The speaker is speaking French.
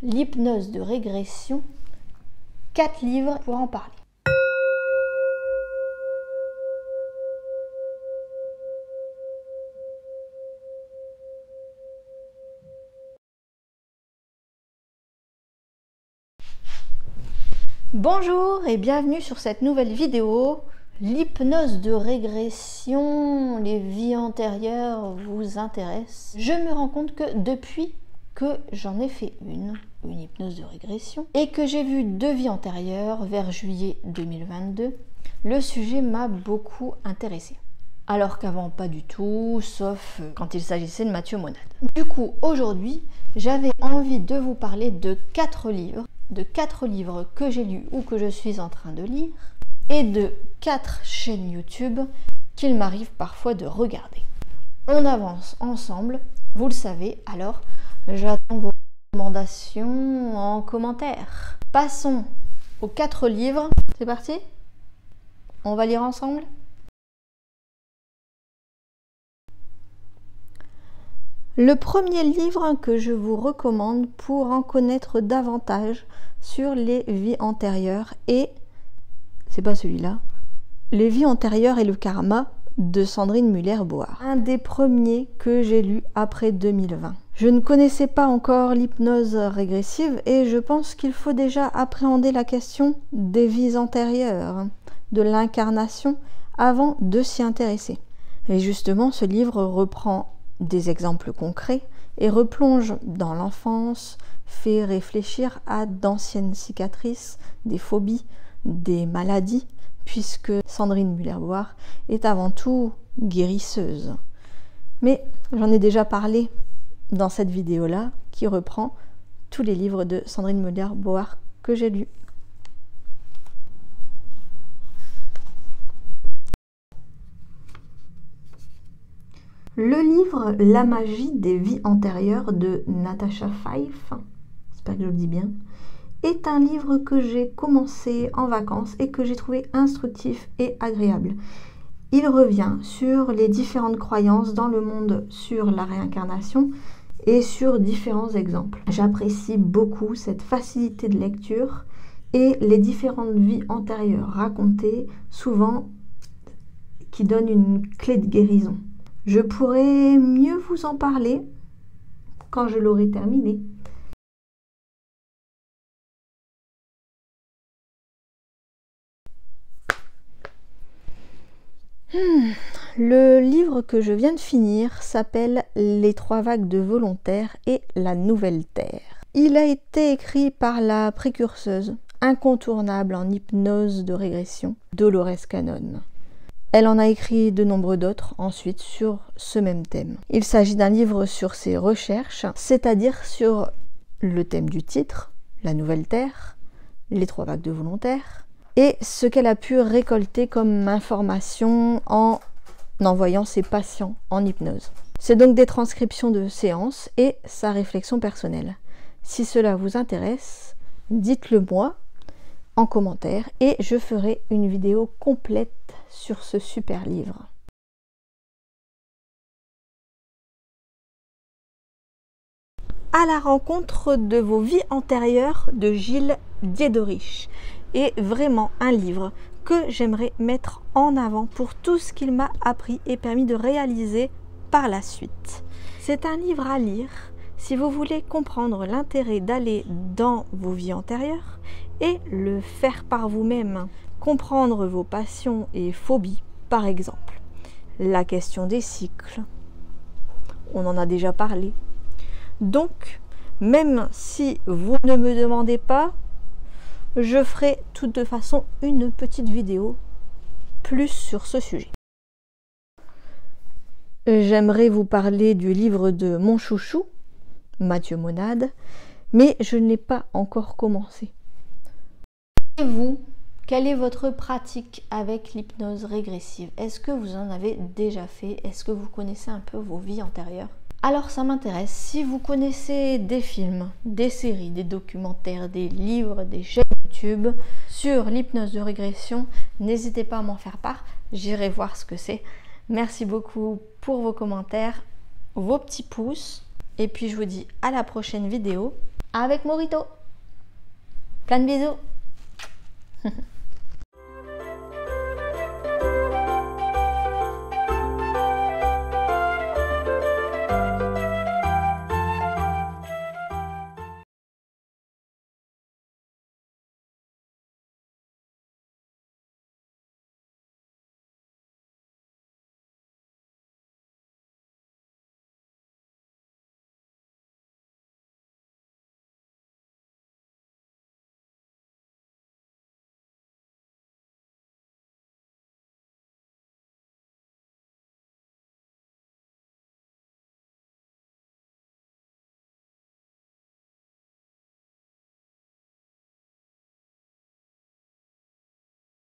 l'hypnose de régression, 4 livres pour en parler. Bonjour et bienvenue sur cette nouvelle vidéo. L'hypnose de régression, les vies antérieures vous intéressent. Je me rends compte que depuis que j'en ai fait une hypnose de régression, et que j'ai vu 2 vies antérieures vers juillet 2022, le sujet m'a beaucoup intéressée. Alors qu'avant pas du tout, sauf quand il s'agissait de Mathieu Monade. Du coup, aujourd'hui, j'avais envie de vous parler de 4 livres, que j'ai lus ou que je suis en train de lire, et de 4 chaînes YouTube qu'il m'arrive parfois de regarder. On avance ensemble, vous le savez, alors j'attends vos recommandations en commentaire. Passons aux 4 livres, c'est parti? On va lire ensemble? Le premier livre que je vous recommande pour en connaître davantage sur les vies antérieures est, c'est pas celui-là, Les vies antérieures et le karma de Sandrine Muller-Boar. Un des premiers que j'ai lu après 2020. Je ne connaissais pas encore l'hypnose régressive et je pense qu'il faut déjà appréhender la question des vies antérieures, de l'incarnation, avant de s'y intéresser. Et justement, ce livre reprend des exemples concrets et replonge dans l'enfance, fait réfléchir à d'anciennes cicatrices, des phobies, des maladies, puisque Sandrine Muller-Boar est avant tout guérisseuse. Mais j'en ai déjà parlé dans cette vidéo-là, qui reprend tous les livres de Sandrine Muller-Boar que j'ai lus. Le livre La magie des vies antérieures de Natasha Fife, j'espère que je le dis bien, est un livre que j'ai commencé en vacances et que j'ai trouvé instructif et agréable. Il revient sur les différentes croyances dans le monde sur la réincarnation et sur différents exemples. J'apprécie beaucoup cette facilité de lecture et les différentes vies antérieures racontées, souvent qui donnent une clé de guérison. Je pourrais mieux vous en parler quand je l'aurai terminé. Le livre que je viens de finir s'appelle Les 3 vagues de volontaires et la nouvelle terre. Il a été écrit par la précurseuse incontournable en hypnose de régression, Dolores Cannon. Elle en a écrit de nombreux d'autres ensuite sur ce même thème. Il s'agit d'un livre sur ses recherches, c'est-à-dire sur le thème du titre, la nouvelle terre, les 3 vagues de volontaires, et ce qu'elle a pu récolter comme information en envoyant ses patients en hypnose. C'est donc des transcriptions de séances et sa réflexion personnelle. Si cela vous intéresse, dites-le moi en commentaire et je ferai une vidéo complète sur ce super livre. À la rencontre de vos vies antérieures de Gilles Diederich est vraiment un livre que j'aimerais mettre en avant pour tout ce qu'il m'a appris et permis de réaliser par la suite. C'est un livre à lire si vous voulez comprendre l'intérêt d'aller dans vos vies antérieures et le faire par vous-même. Comprendre vos passions et phobies, par exemple. La question des cycles. On en a déjà parlé. Donc, même si vous ne me demandez pas, je ferai de toute façon une petite vidéo plus sur ce sujet. J'aimerais vous parler du livre de mon chouchou, Mathieu Monade, mais je n'ai pas encore commencé. Et vous, quelle est votre pratique avec l'hypnose régressive? Est-ce que vous en avez déjà fait? Est-ce que vous connaissez un peu vos vies antérieures? Alors ça m'intéresse, si vous connaissez des films, des séries, des documentaires, des livres, des chaînes YouTube sur l'hypnose de régression, n'hésitez pas à m'en faire part, j'irai voir ce que c'est. Merci beaucoup pour vos commentaires, vos petits pouces, et puis je vous dis à la prochaine vidéo. avec Morito. Plein de bisous.